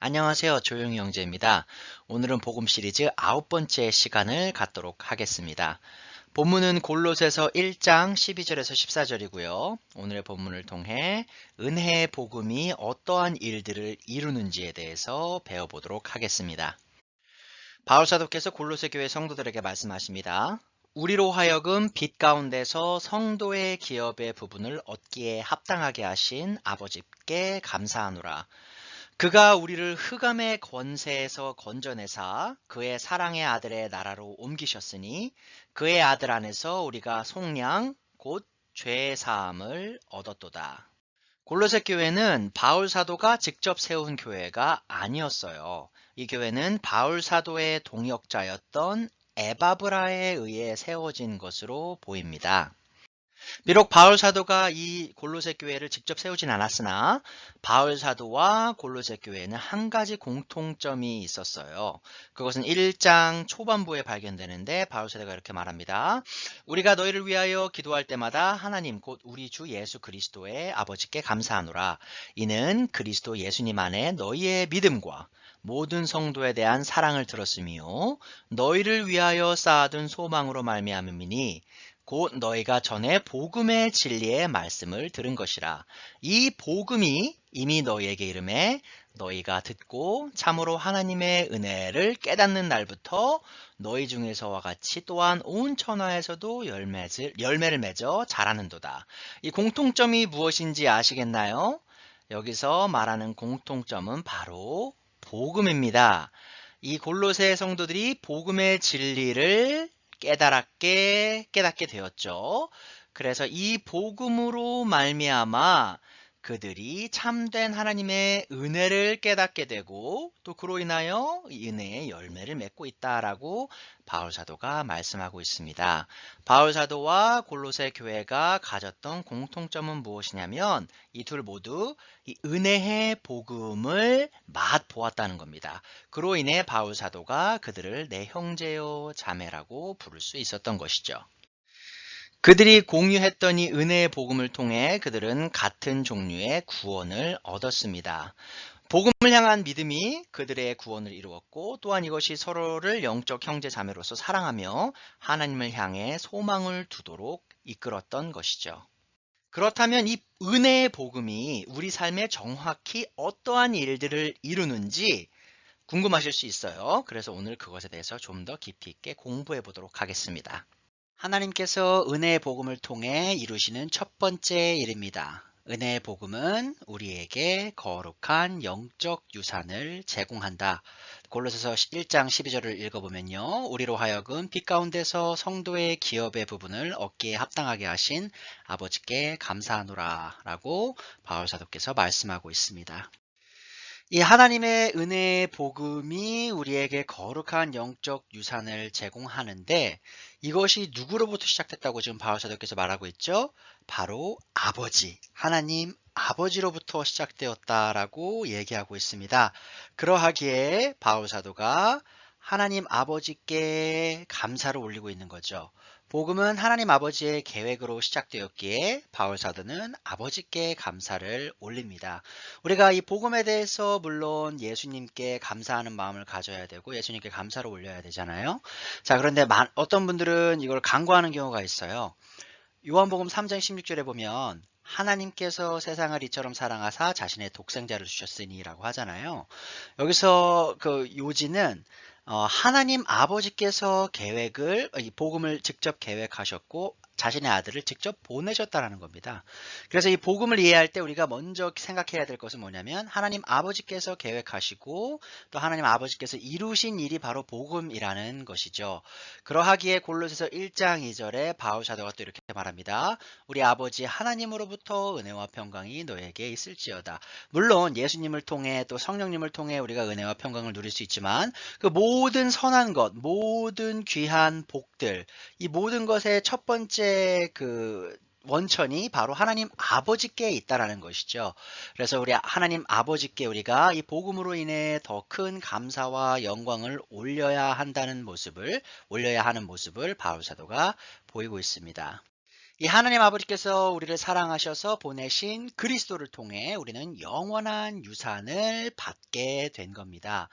안녕하세요. 조용히 형제입니다. 오늘은 복음 시리즈 9번째 시간을 갖도록 하겠습니다. 본문은 골로새서 1장 12절에서 14절이고요. 오늘의 본문을 통해 은혜의 복음이 어떠한 일들을 이루는지에 대해서 배워보도록 하겠습니다. 바울 사도께서 골로새 교회 성도들에게 말씀하십니다. 우리로 하여금 빛 가운데서 성도의 기업의 부분을 얻기에 합당하게 하신 아버지께 감사하노라. 그가 우리를 흑암의 권세에서 건져내사 그의 사랑의 아들의 나라로 옮기셨으니 그의 아들 안에서 우리가 속량 곧 죄의 사함을 얻었도다. 골로새 교회는 바울 사도가 직접 세운 교회가 아니었어요. 이 교회는 바울 사도의 동역자였던 에바브라에 의해 세워진 것으로 보입니다. 비록 바울 사도가 이 골로새 교회를 직접 세우진 않았으나 바울 사도와 골로새 교회는 한 가지 공통점이 있었어요. 그것은 1장 초반부에 발견되는데 바울 사도가 이렇게 말합니다. 우리가 너희를 위하여 기도할 때마다 하나님 곧 우리 주 예수 그리스도의 아버지께 감사하노라. 이는 그리스도 예수님 안에 너희의 믿음과 모든 성도에 대한 사랑을 들었으며 너희를 위하여 쌓아둔 소망으로 말미암음이니 곧 너희가 전에 복음의 진리의 말씀을 들은 것이라. 이 복음이 이미 너희에게 이름에 너희가 듣고 참으로 하나님의 은혜를 깨닫는 날부터 너희 중에서와 같이 또한 온 천하에서도 열매를 맺어 자라는도다. 이 공통점이 무엇인지 아시겠나요? 여기서 말하는 공통점은 바로 복음입니다. 이 골로새 성도들이 복음의 진리를 깨닫게 되었죠. 그래서 이 복음으로 말미암아 그들이 참된 하나님의 은혜를 깨닫게 되고 또 그로 인하여 이 은혜의 열매를 맺고 있다라고 바울 사도가 말씀하고 있습니다. 바울 사도와 골로새 교회가 가졌던 공통점은 무엇이냐면 이 둘 모두 이 은혜의 복음을 맛보았다는 겁니다. 그로 인해 바울 사도가 그들을 내 형제요 자매라고 부를 수 있었던 것이죠. 그들이 공유했던 이 은혜의 복음을 통해 그들은 같은 종류의 구원을 얻었습니다. 복음을 향한 믿음이 그들의 구원을 이루었고 또한 이것이 서로를 영적 형제 자매로서 사랑하며 하나님을 향해 소망을 두도록 이끌었던 것이죠. 그렇다면 이 은혜의 복음이 우리 삶에 정확히 어떠한 일들을 이루는지 궁금하실 수 있어요. 그래서 오늘 그것에 대해서 좀 더 깊이 있게 공부해 보도록 하겠습니다. 하나님께서 은혜의 복음을 통해 이루시는 첫 번째 일입니다. 은혜의 복음은 우리에게 거룩한 영적 유산을 제공한다. 골로새서 1장 12절을 읽어보면요. 우리로 하여금 빛 가운데서 성도의 기업의 부분을 얻기에 합당하게 하신 아버지께 감사하노라 라고 바울 사도께서 말씀하고 있습니다. 이 하나님의 은혜의 복음이 우리에게 거룩한 영적 유산을 제공하는데 이것이 누구로부터 시작됐다고 지금 바울 사도께서 말하고 있죠? 바로 아버지, 하나님 아버지로부터 시작되었다라고 얘기하고 있습니다. 그러하기에 바울 사도가 하나님 아버지께 감사를 올리고 있는 거죠. 복음은 하나님 아버지의 계획으로 시작되었기에 바울 사도는 아버지께 감사를 올립니다. 우리가 이 복음에 대해서 물론 예수님께 감사하는 마음을 가져야 되고 예수님께 감사를 올려야 되잖아요. 자, 그런데 어떤 분들은 이걸 간과하는 경우가 있어요. 요한복음 3장 16절에 보면 하나님께서 세상을 이처럼 사랑하사 자신의 독생자를 주셨으니 라고 하잖아요. 여기서 그 요지는 하나님 아버지께서 이 복음을 직접 계획하셨고 자신의 아들을 직접 보내셨다라는 겁니다. 그래서 이 복음을 이해할 때 우리가 먼저 생각해야 될 것은 뭐냐면 하나님 아버지께서 계획하시고 또 하나님 아버지께서 이루신 일이 바로 복음이라는 것이죠. 그러하기에 골로새서 1장 2절에 바울 사도가 또 이렇게 말합니다. 우리 아버지 하나님으로부터 은혜와 평강이 너에게 있을지어다. 물론 예수님을 통해 또 성령님을 통해 우리가 은혜와 평강을 누릴 수 있지만 그 모든 선한 것, 모든 귀한 복들, 이 모든 것의 첫 번째 그 원천이 바로 하나님 아버지께 있다라는 것이죠. 그래서 우리 하나님 아버지께 우리가 이 복음으로 인해 더 큰 감사와 영광을 올려야 하는 모습을 바울 사도가 보이고 있습니다. 이 하나님 아버지께서 우리를 사랑하셔서 보내신 그리스도를 통해 우리는 영원한 유산을 받게 된 겁니다.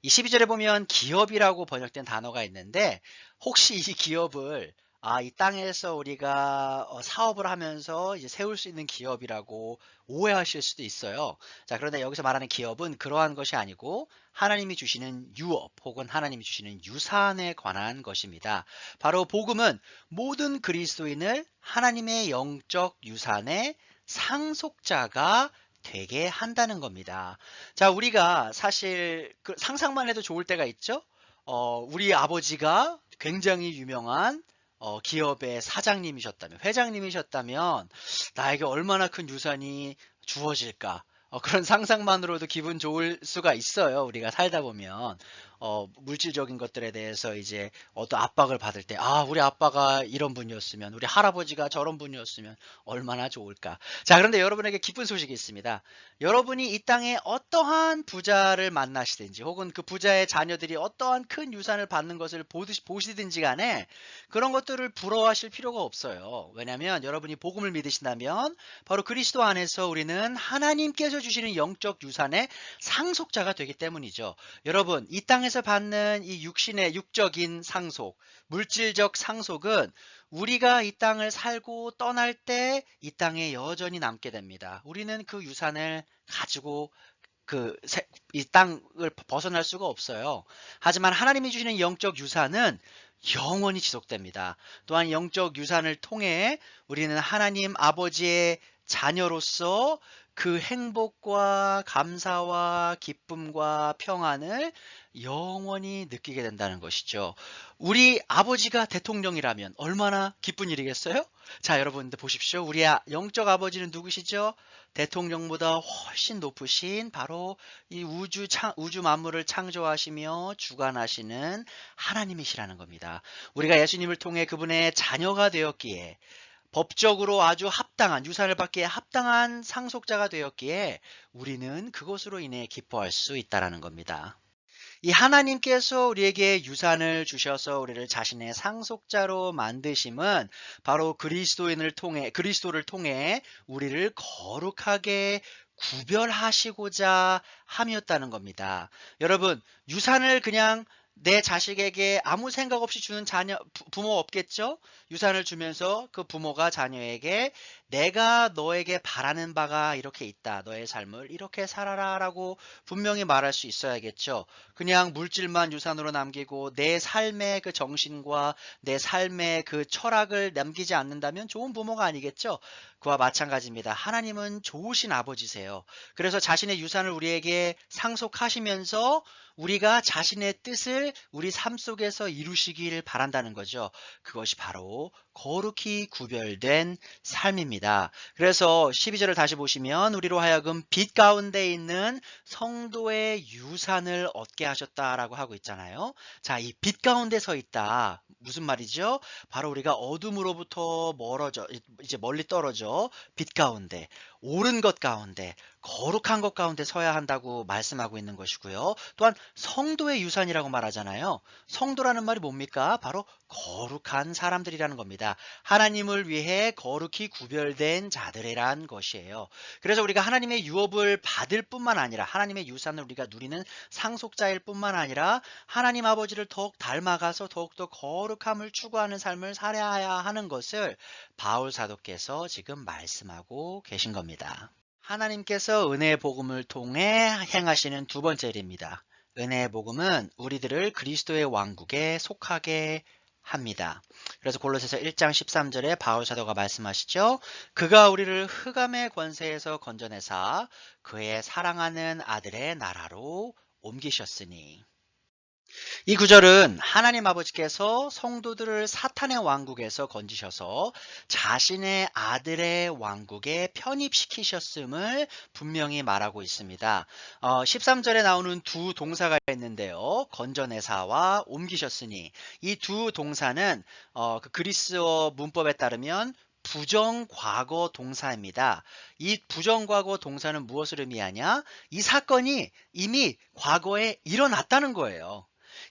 이 12절에 보면 기업이라고 번역된 단어가 있는데 혹시 이 기업을 이 땅에서 우리가 사업을 하면서 이제 세울 수 있는 기업이라고 오해하실 수도 있어요. 자, 그런데 여기서 말하는 기업은 그러한 것이 아니고 하나님이 주시는 유업 혹은 하나님이 주시는 유산에 관한 것입니다. 바로 복음은 모든 그리스도인을 하나님의 영적 유산의 상속자가 되게 한다는 겁니다. 자, 우리가 사실 상상만 해도 좋을 때가 있죠? 우리 아버지가 굉장히 유명한 기업의 사장님이셨다면, 회장님이셨다면, 나에게 얼마나 큰 유산이 주어질까? 그런 상상만으로도 기분 좋을 수가 있어요. 우리가 살다 보면. 물질적인 것들에 대해서 이제 어떤 압박을 받을 때, 우리 아빠가 이런 분이었으면, 우리 할아버지가 저런 분이었으면 얼마나 좋을까. 자, 그런데 여러분에게 기쁜 소식이 있습니다. 여러분이 이 땅에 어떠한 부자를 만나시든지, 혹은 그 부자의 자녀들이 어떠한 큰 유산을 받는 것을 보시든지 간에 그런 것들을 부러워하실 필요가 없어요. 왜냐하면 여러분이 복음을 믿으신다면 바로 그리스도 안에서 우리는 하나님께서 주시는 영적 유산의 상속자가 되기 때문이죠. 여러분, 이 땅에서 받는 이 육신의 육적인 상속, 물질적 상속은 우리가 이 땅을 살고 떠날 때 이 땅에 여전히 남게 됩니다. 우리는 그 유산을 가지고 이 땅을 벗어날 수가 없어요. 하지만 하나님이 주시는 영적 유산은 영원히 지속됩니다. 또한 영적 유산을 통해 우리는 하나님 아버지의 자녀로서 그 행복과 감사와 기쁨과 평안을 영원히 느끼게 된다는 것이죠. 우리 아버지가 대통령이라면 얼마나 기쁜 일이겠어요? 자, 여러분들 보십시오. 우리 영적 아버지는 누구시죠? 대통령보다 훨씬 높으신 바로 이 우주 만물을 창조하시며 주관하시는 하나님이시라는 겁니다. 우리가 예수님을 통해 그분의 자녀가 되었기에 법적으로 아주 합당한 유산을 받기에 합당한 상속자가 되었기에 우리는 그것으로 인해 기뻐할 수 있다라는 겁니다. 이 하나님께서 우리에게 유산을 주셔서 우리를 자신의 상속자로 만드심은 바로 그리스도를 통해 우리를 거룩하게 구별하시고자 함이었다는 겁니다. 여러분, 유산을 그냥 내 자식에게 아무 생각 없이 주는 부모 없겠죠? 유산을 주면서 그 부모가 자녀에게 내가 너에게 바라는 바가 이렇게 있다. 너의 삶을 이렇게 살아라 라고 분명히 말할 수 있어야겠죠. 그냥 물질만 유산으로 남기고 내 삶의 그 정신과 내 삶의 그 철학을 남기지 않는다면 좋은 부모가 아니겠죠. 그와 마찬가지입니다. 하나님은 좋으신 아버지세요. 그래서 자신의 유산을 우리에게 상속하시면서 우리가 자신의 뜻을 우리 삶 속에서 이루시길 바란다는 거죠. 그것이 바로 거룩히 구별된 삶입니다. 그래서 12절을 다시 보시면 우리로 하여금 빛 가운데 있는 성도의 유산을 얻게 하셨다라고 하고 있잖아요. 자, 이 빛 가운데 서 있다. 무슨 말이죠? 바로 우리가 어둠으로부터 이제 멀리 떨어져 빛 가운데, 옳은 것 가운데, 거룩한 것 가운데 서야 한다고 말씀하고 있는 것이고요. 또한 성도의 유산이라고 말하잖아요. 성도라는 말이 뭡니까? 바로 거룩한 사람들이라는 겁니다. 하나님을 위해 거룩히 구별된 자들이란 것이에요. 그래서 우리가 하나님의 유업을 받을 뿐만 아니라 하나님의 유산을 우리가 누리는 상속자일 뿐만 아니라 하나님 아버지를 더욱 닮아가서 더욱더 거룩함을 추구하는 삶을 살아야 하는 것을 바울 사도께서 지금 말씀하고 계신 겁니다. 하나님께서 은혜의 복음을 통해 행하시는 두 번째 일입니다. 은혜의 복음은 우리들을 그리스도의 왕국에 속하게 합니다. 그래서 골로새서 1장 13절에 바울 사도가 말씀하시죠. 그가 우리를 흑암의 권세에서 건져내사 그의 사랑하는 아들의 나라로 옮기셨으니. 이 구절은 하나님 아버지께서 성도들을 사탄의 왕국에서 건지셔서 자신의 아들의 왕국에 편입시키셨음을 분명히 말하고 있습니다. 13절에 나오는 두 동사가 있는데요. 건져내사와 옮기셨으니 이 두 동사는 그 그리스어 문법에 따르면 부정과거 동사입니다. 이 부정과거 동사는 무엇을 의미하냐? 이 사건이 이미 과거에 일어났다는 거예요.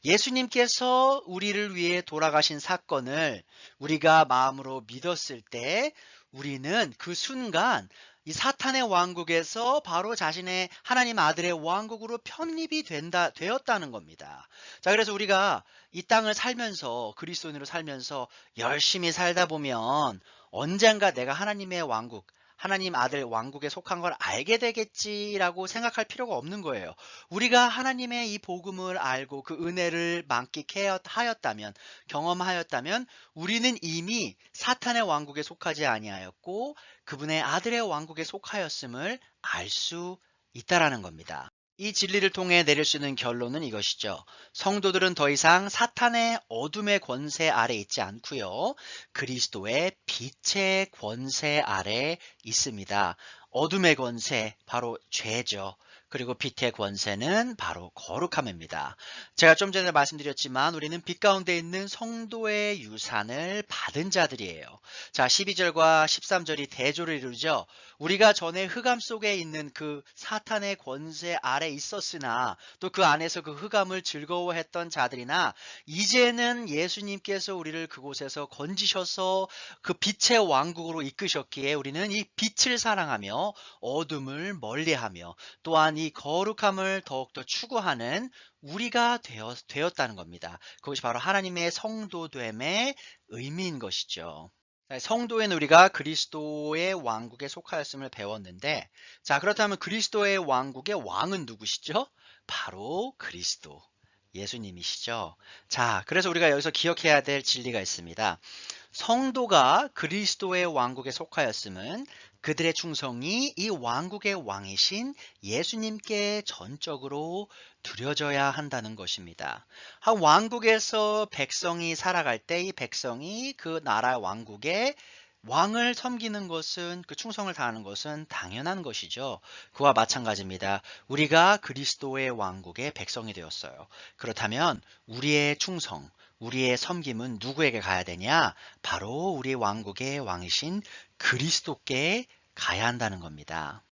예수님께서 우리를 위해 돌아가신 사건을 우리가 마음으로 믿었을 때 우리는 그 순간 이 사탄의 왕국에서 바로 자신의 하나님 아들의 왕국으로 편입이 되었다는 겁니다. 자, 그래서 우리가 이 땅을 살면서 그리스도인으로 살면서 열심히 살다 보면 언젠가 내가 하나님의 왕국, 하나님 아들 왕국에 속한 걸 알게 되겠지라고 생각할 필요가 없는 거예요. 우리가 하나님의 이 복음을 알고 그 은혜를 만끽하였다면, 경험하였다면 우리는 이미 사탄의 왕국에 속하지 아니하였고 그분의 아들의 왕국에 속하였음을 알 수 있다라는 겁니다. 이 진리를 통해 내릴 수 있는 결론은 이것이죠. 성도들은 더 이상 사탄의 어둠의 권세 아래 있지 않고요. 그리스도의 빛의 권세 아래 있습니다. 어둠의 권세, 바로 죄죠. 그리고 빛의 권세는 바로 거룩함입니다. 제가 좀 전에 말씀드렸지만 우리는 빛 가운데 있는 성도의 유산을 받은 자들이에요. 자, 12절과 13절이 대조를 이루죠. 우리가 전에 흑암 속에 있는 그 사탄의 권세 아래 있었으나 또 그 안에서 그 흑암을 즐거워했던 자들이나 이제는 예수님께서 우리를 그곳에서 건지셔서 그 빛의 왕국으로 이끄셨기에 우리는 이 빛을 사랑하며 어둠을 멀리하며 또한 이 거룩함을 더욱더 추구하는 우리가 되었다는 겁니다. 그것이 바로 하나님의 성도됨의 의미인 것이죠. 성도인 우리가 그리스도의 왕국에 속하였음을 배웠는데, 자, 그렇다면 그리스도의 왕국의 왕은 누구시죠? 바로 그리스도, 예수님이시죠. 자, 그래서 우리가 여기서 기억해야 될 진리가 있습니다. 성도가 그리스도의 왕국에 속하였음은 그들의 충성이 이 왕국의 왕이신 예수님께 전적으로 드려져야 한다는 것입니다. 한 왕국에서 백성이 살아갈 때 이 백성이 그 나라 왕국의 왕을 섬기는 것은, 그 충성을 다하는 것은 당연한 것이죠. 그와 마찬가지입니다. 우리가 그리스도의 왕국의 백성이 되었어요. 그렇다면 우리의 충성, 우리의 섬김은 누구에게 가야 되냐? 바로 우리 왕국의 왕이신 그리스도께 가야 한다는 겁니다.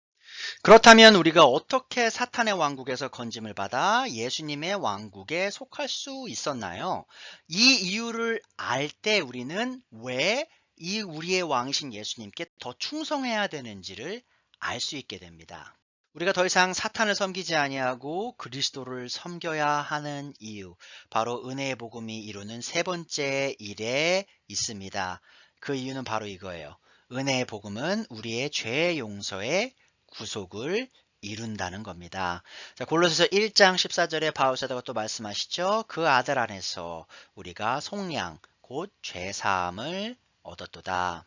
그렇다면 우리가 어떻게 사탄의 왕국에서 건짐을 받아 예수님의 왕국에 속할 수 있었나요? 이 이유를 알 때 우리는 왜 이 우리의 왕이신 예수님께 더 충성해야 되는지를 알 수 있게 됩니다. 우리가 더 이상 사탄을 섬기지 아니하고 그리스도를 섬겨야 하는 이유, 바로 은혜의 복음이 이루는 세 번째 일에 있습니다. 그 이유는 바로 이거예요. 은혜의 복음은 우리의 죄 용서의 구속을 이룬다는 겁니다. 자, 골로새서 1장 14절에 바울 사도가 또 말씀하시죠. 그 아들 안에서 우리가 속량, 곧 죄사함을 얻었도다.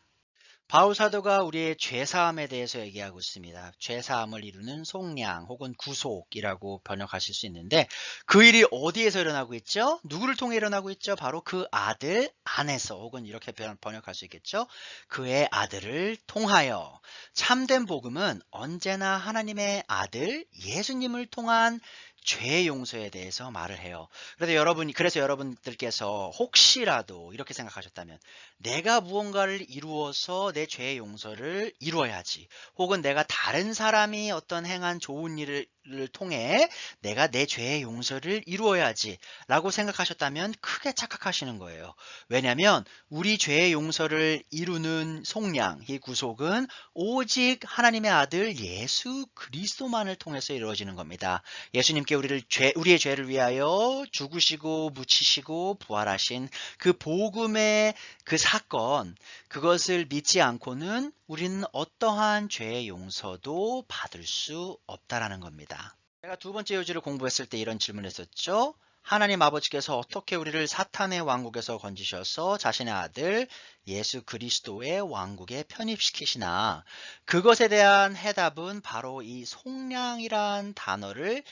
바울 사도가 우리의 죄사함에 대해서 얘기하고 있습니다. 죄사함을 이루는 속량 혹은 구속이라고 번역하실 수 있는데 그 일이 어디에서 일어나고 있죠? 누구를 통해 일어나고 있죠? 바로 그 아들 안에서, 혹은 이렇게 번역할 수 있겠죠? 그의 아들을 통하여. 참된 복음은 언제나 하나님의 아들 예수님을 통한 죄 용서에 대해서 말을 해요. 그래서 여러분들께서 혹시라도 이렇게 생각하셨다면 내가 무언가를 이루어서 내 죄 용서를 이루어야지, 혹은 내가 다른 사람이 어떤 행한 좋은 일을 통해 내가 내 죄의 용서를 이루어야지 라고 생각하셨다면 크게 착각하시는 거예요. 왜냐하면 우리 죄의 용서를 이루는 속량, 이 구속은 오직 하나님의 아들 예수 그리스도만을 통해서 이루어지는 겁니다. 예수님께 우리의 죄를 위하여 죽으시고 묻히시고 부활하신 그 복음의 그 사건, 그것을 믿지 않고는 우리는 어떠한 죄의 용서도 받을 수 없다라는 겁니다. 제가 두 번째 요지를 공부했을 때 이런 질문을 했었죠. 하나님 아버지께서 어떻게 우리를 사탄의 왕국에서 건지셔서 자신의 아들 예수 그리스도의 왕국에 편입시키시나? 그것에 대한 해답은 바로 이 속량이란 단어를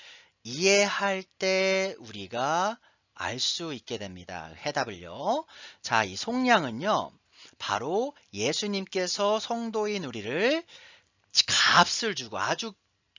이해할 때 우리가 알 수 있게 됩니다. 해답을요. 자, 이 속량은요, 바로 예수님께서 성도인 우리를 값을 주고, 아주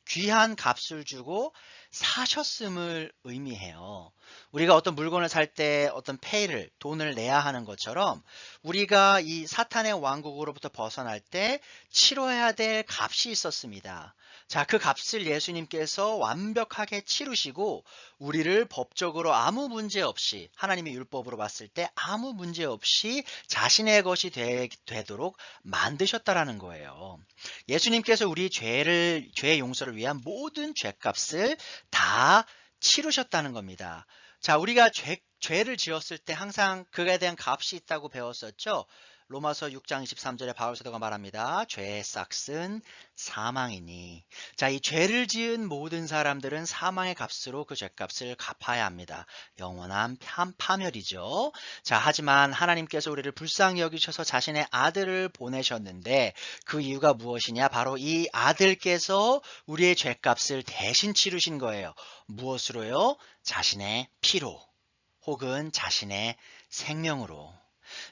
귀한 값을 주고 사셨음을 의미해요. 우리가 어떤 물건을 살 때 어떤 페이를, 돈을 내야 하는 것처럼 우리가 이 사탄의 왕국으로부터 벗어날 때 치러야 될 값이 있었습니다. 자, 그 값을 예수님께서 완벽하게 치르시고 우리를 법적으로 아무 문제 없이, 하나님의 율법으로 봤을 때 아무 문제 없이 자신의 것이 되도록 만드셨다라는 거예요. 예수님께서 우리 죄의 용서를 위한 모든 죄값을 다 치르셨다는 겁니다. 자, 우리가 죄를 지었을 때 항상 그에 대한 값이 있다고 배웠었죠. 로마서 6장 23절에 바울 사도가 말합니다. 죄의 싹은 사망이니. 자, 이 죄를 지은 모든 사람들은 사망의 값으로 그 죄값을 갚아야 합니다. 영원한 파멸이죠. 자, 하지만 하나님께서 우리를 불쌍히 여기셔서 자신의 아들을 보내셨는데 그 이유가 무엇이냐? 바로 이 아들께서 우리의 죄값을 대신 치르신 거예요. 무엇으로요? 자신의 피로 혹은 자신의 생명으로.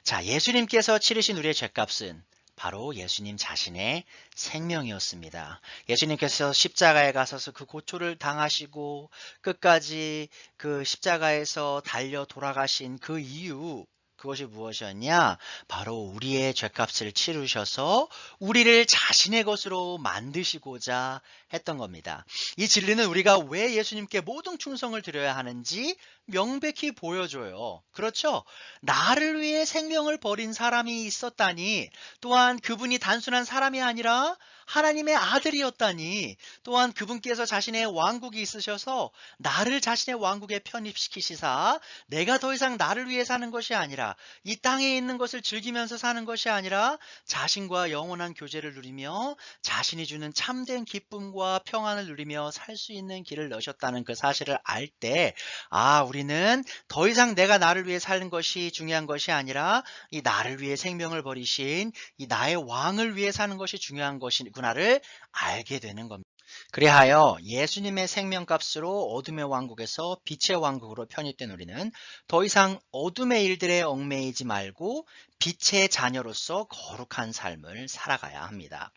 자, 예수님께서 치르신 우리의 죄값은 바로 예수님 자신의 생명이었습니다. 예수님께서 십자가에 가셔서 그 고초를 당하시고 끝까지 그 십자가에서 달려 돌아가신 그 이유, 그것이 무엇이었냐? 바로 우리의 죄값을 치르셔서 우리를 자신의 것으로 만드시고자 했던 겁니다. 이 진리는 우리가 왜 예수님께 모든 충성을 드려야 하는지 명백히 보여줘요. 그렇죠? 나를 위해 생명을 버린 사람이 있었다니, 또한 그분이 단순한 사람이 아니라 하나님의 아들이었다니, 또한 그분께서 자신의 왕국이 있으셔서 나를 자신의 왕국에 편입시키시사 내가 더 이상 나를 위해 사는 것이 아니라 이 땅에 있는 것을 즐기면서 사는 것이 아니라 자신과 영원한 교제를 누리며 자신이 주는 참된 기쁨과 평안을 누리며 살 수 있는 길을 넣으셨다는 그 사실을 알 때, 아, 우리는 더 이상 내가 나를 위해 사는 것이 중요한 것이 아니라 이 나를 위해 생명을 버리신 이 나의 왕을 위해 사는 것이 중요한 것이구나를 알게 되는 겁니다. 그리하여 예수님의 생명값으로 어둠의 왕국에서 빛의 왕국으로 편입된 우리는 더 이상 어둠의 일들에 얽매이지 말고 빛의 자녀로서 거룩한 삶을 살아가야 합니다.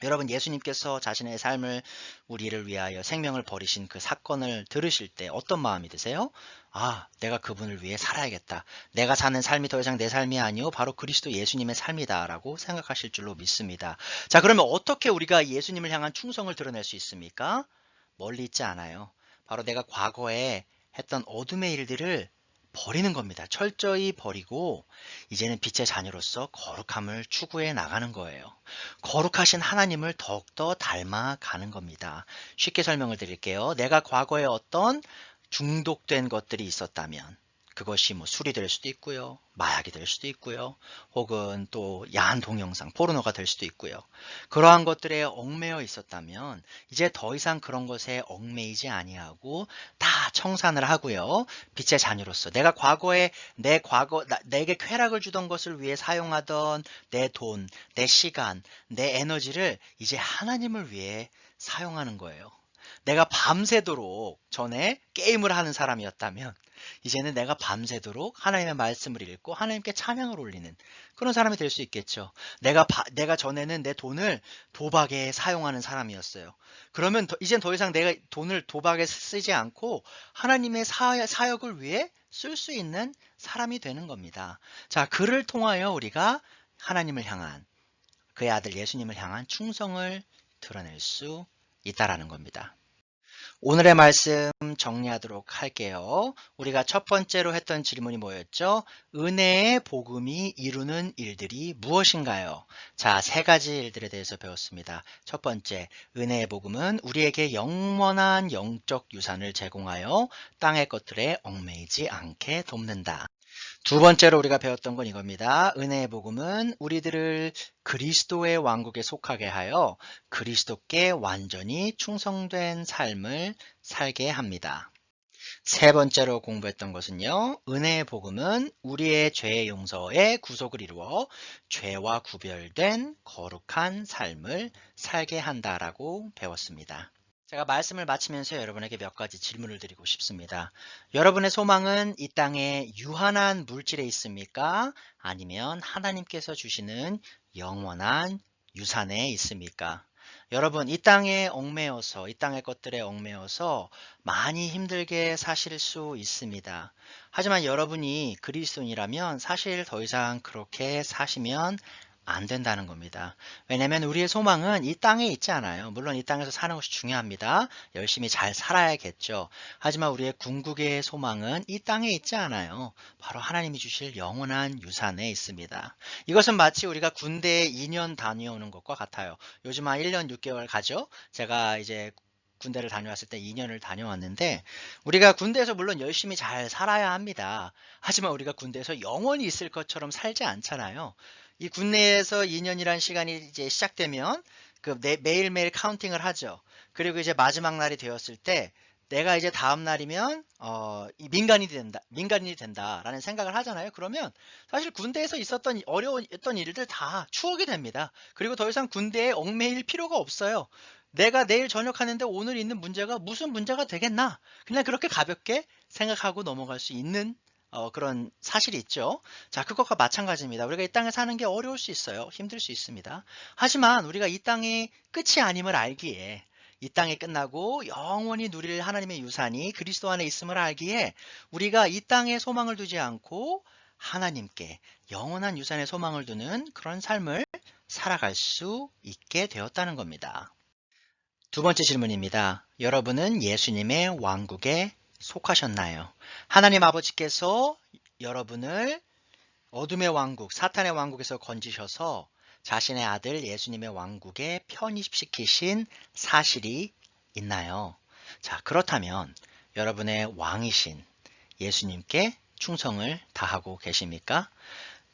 여러분, 예수님께서 자신의 삶을 우리를 위하여 생명을 버리신 그 사건을 들으실 때 어떤 마음이 드세요? 아, 내가 그분을 위해 살아야겠다. 내가 사는 삶이 더 이상 내 삶이 아니요 바로 그리스도 예수님의 삶이다 라고 생각하실 줄로 믿습니다. 자, 그러면 어떻게 우리가 예수님을 향한 충성을 드러낼 수 있습니까? 멀리 있지 않아요. 바로 내가 과거에 했던 어둠의 일들을 버리는 겁니다. 철저히 버리고 이제는 빛의 자녀로서 거룩함을 추구해 나가는 거예요. 거룩하신 하나님을 더욱더 닮아가는 겁니다. 쉽게 설명을 드릴게요. 내가 과거에 어떤 중독된 것들이 있었다면 그것이 뭐 술이 될 수도 있고요. 마약이 될 수도 있고요. 혹은 또 야한 동영상, 포르노가 될 수도 있고요. 그러한 것들에 얽매여 있었다면 이제 더 이상 그런 것에 얽매이지 아니하고 다 청산을 하고요. 빛의 자녀로서 내가 과거에 내게 쾌락을 주던 것을 위해 사용하던 내 돈, 내 시간, 내 에너지를 이제 하나님을 위해 사용하는 거예요. 내가 밤새도록 전에 게임을 하는 사람이었다면 이제는 내가 밤새도록 하나님의 말씀을 읽고 하나님께 찬양을 올리는 그런 사람이 될 수 있겠죠. 내가 전에는 내 돈을 도박에 사용하는 사람이었어요. 그러면 이젠 더 이상 내가 돈을 도박에 쓰지 않고 하나님의 사역을 위해 쓸 수 있는 사람이 되는 겁니다. 자, 그를 통하여 우리가 하나님을 향한 그의 아들 예수님을 향한 충성을 드러낼 수 있다라는 겁니다. 오늘의 말씀 정리하도록 할게요. 우리가 첫 번째로 했던 질문이 뭐였죠? 은혜의 복음이 이루는 일들이 무엇인가요? 자, 세 가지 일들에 대해서 배웠습니다. 첫 번째, 은혜의 복음은 우리에게 영원한 영적 유산을 제공하여 땅의 것들에 얽매이지 않게 돕는다. 두 번째로 우리가 배웠던 건 이겁니다. 은혜의 복음은 우리들을 그리스도의 왕국에 속하게 하여 그리스도께 완전히 충성된 삶을 살게 합니다. 세 번째로 공부했던 것은요. 은혜의 복음은 우리의 죄의 용서에 구속을 이루어 죄와 구별된 거룩한 삶을 살게 한다라고 배웠습니다. 제가 말씀을 마치면서 여러분에게 몇 가지 질문을 드리고 싶습니다. 여러분의 소망은 이 땅에 유한한 물질에 있습니까? 아니면 하나님께서 주시는 영원한 유산에 있습니까? 여러분, 이 땅에 얽매여서, 이 땅의 것들에 얽매여서 많이 힘들게 사실 수 있습니다. 하지만 여러분이 그리스도인이라면 사실 더 이상 그렇게 사시면 안 된다는 겁니다. 왜냐하면 우리의 소망은 이 땅에 있지 않아요. 물론 이 땅에서 사는 것이 중요합니다. 열심히 잘 살아야겠죠. 하지만 우리의 궁극의 소망은 이 땅에 있지 않아요. 바로 하나님이 주실 영원한 유산에 있습니다. 이것은 마치 우리가 군대에 2년 다녀오는 것과 같아요. 요즘 한 1년 6개월 가죠? 제가 이제 군대를 다녀왔을 때 2년을 다녀왔는데 우리가 군대에서 물론 열심히 잘 살아야 합니다. 하지만 우리가 군대에서 영원히 있을 것처럼 살지 않잖아요. 이 군대에서 2년이란 시간이 이제 시작되면 매일매일 카운팅을 하죠. 그리고 이제 마지막 날이 되었을 때 내가 이제 다음 날이면 민간인이 된다라는 생각을 하잖아요. 그러면 사실 군대에서 있었던 어려웠던 일들 다 추억이 됩니다. 그리고 더 이상 군대에 얽매일 필요가 없어요. 내가 내일 전역하는데 오늘 있는 문제가 무슨 문제가 되겠나? 그냥 그렇게 가볍게 생각하고 넘어갈 수 있는 그런 사실이 있죠. 자, 그것과 마찬가지입니다. 우리가 이 땅에 사는 게 어려울 수 있어요. 힘들 수 있습니다. 하지만 우리가 이 땅이 끝이 아님을 알기에 이 땅이 끝나고 영원히 누릴 하나님의 유산이 그리스도 안에 있음을 알기에 우리가 이 땅에 소망을 두지 않고 하나님께 영원한 유산에 소망을 두는 그런 삶을 살아갈 수 있게 되었다는 겁니다. 두 번째 질문입니다. 여러분은 예수님의 왕국에 속하셨나요? 하나님 아버지께서 여러분을 어둠의 왕국, 사탄의 왕국에서 건지셔서 자신의 아들 예수님의 왕국에 편입시키신 사실이 있나요? 자, 그렇다면 여러분의 왕이신 예수님께 충성을 다하고 계십니까?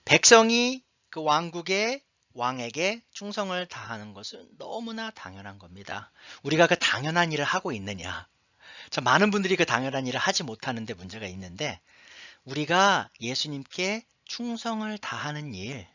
백성이 그 왕국의 왕에게 충성을 다하는 것은 너무나 당연한 겁니다. 우리가 그 당연한 일을 하고 있느냐? 자, 많은 분들이 그 당연한 일을 하지 못하는데 문제가 있는데 우리가 예수님께 충성을 다하는 일,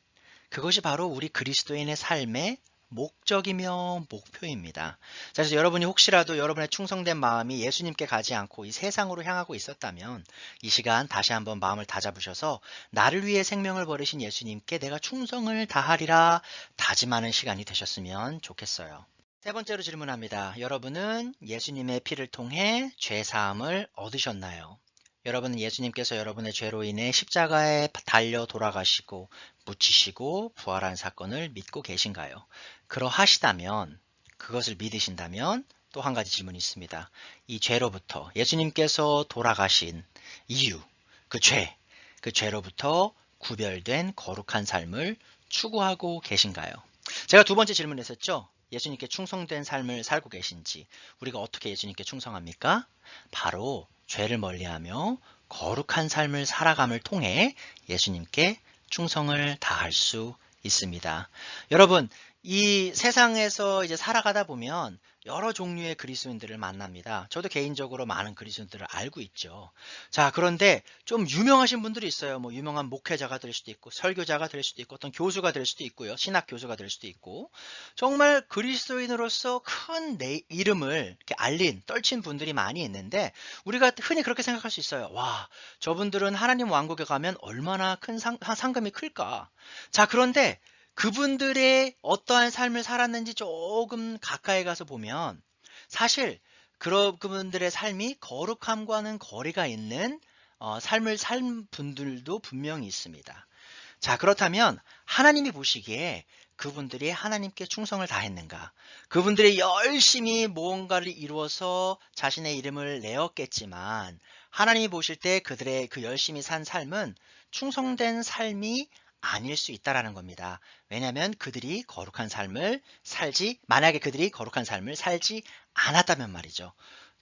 그것이 바로 우리 그리스도인의 삶의 목적이며 목표입니다. 자, 그래서 여러분이 혹시라도 여러분의 충성된 마음이 예수님께 가지 않고 이 세상으로 향하고 있었다면 이 시간 다시 한번 마음을 다잡으셔서 나를 위해 생명을 버리신 예수님께 내가 충성을 다하리라 다짐하는 시간이 되셨으면 좋겠어요. 세 번째로 질문합니다. 여러분은 예수님의 피를 통해 죄 사함을 얻으셨나요? 여러분은 예수님께서 여러분의 죄로 인해 십자가에 달려 돌아가시고 묻히시고 부활한 사건을 믿고 계신가요? 그러하시다면, 그것을 믿으신다면 또 한 가지 질문이 있습니다. 이 죄로부터 예수님께서 돌아가신 이유, 그 죄로부터 구별된 거룩한 삶을 추구하고 계신가요? 제가 두 번째 질문했었죠. 예수님께 충성된 삶을 살고 계신지, 우리가 어떻게 예수님께 충성합니까? 바로 죄를 멀리하며 거룩한 삶을 살아감을 통해 예수님께 충성을 다할 수 있습니다. 여러분, 이 세상에서 이제 살아가다 보면 여러 종류의 그리스도인들을 만납니다. 저도 개인적으로 많은 그리스도인들을 알고 있죠. 자, 그런데 좀 유명하신 분들이 있어요. 뭐 유명한 목회자가 될 수도 있고, 설교자가 될 수도 있고, 어떤 교수가 될 수도 있고요. 신학 교수가 될 수도 있고, 정말 그리스도인으로서 큰 내 이름을 이렇게 떨친 분들이 많이 있는데, 우리가 흔히 그렇게 생각할 수 있어요. 와, 저분들은 하나님 왕국에 가면 얼마나 큰 상금이 클까? 자, 그런데 그분들의 어떠한 삶을 살았는지 조금 가까이 가서 보면 사실 그분들의 삶이 거룩함과는 거리가 있는 삶을 산 분들도 분명히 있습니다. 자, 그렇다면 하나님이 보시기에 그분들이 하나님께 충성을 다했는가? 그분들이 열심히 무언가를 이루어서 자신의 이름을 내었겠지만 하나님이 보실 때 그들의 그 열심히 산 삶은 충성된 삶이 아닐 수 있다라는 겁니다. 왜냐하면 만약에 그들이 거룩한 삶을 살지 않았다면 말이죠.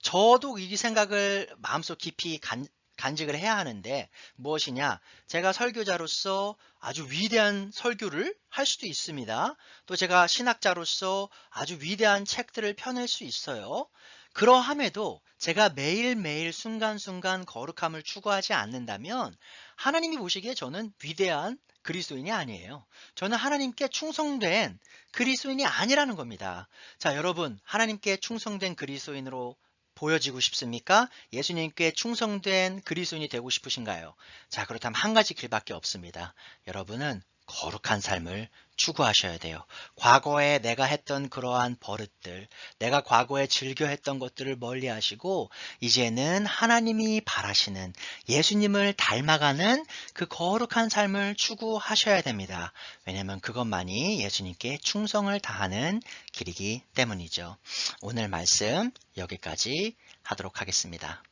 저도 이 생각을 마음속 깊이 간직을 해야 하는데 무엇이냐? 제가 설교자로서 아주 위대한 설교를 할 수도 있습니다. 또 제가 신학자로서 아주 위대한 책들을 펴낼 수 있어요. 그러함에도 제가 매일매일 순간순간 거룩함을 추구하지 않는다면 하나님이 보시기에 저는 위대한 그리스도인이 아니에요. 저는 하나님께 충성된 그리스도인이 아니라는 겁니다. 자, 여러분, 하나님께 충성된 그리스도인으로 보여지고 싶습니까? 예수님께 충성된 그리스도인이 되고 싶으신가요? 자, 그렇다면 한 가지 길밖에 없습니다. 여러분은 거룩한 삶을 추구하셔야 돼요. 과거에 내가 했던 그러한 버릇들, 내가 과거에 즐겨 했던 것들을 멀리 하시고 이제는 하나님이 바라시는 예수님을 닮아가는 그 거룩한 삶을 추구하셔야 됩니다. 왜냐하면 그것만이 예수님께 충성을 다하는 길이기 때문이죠. 오늘 말씀 여기까지 하도록 하겠습니다.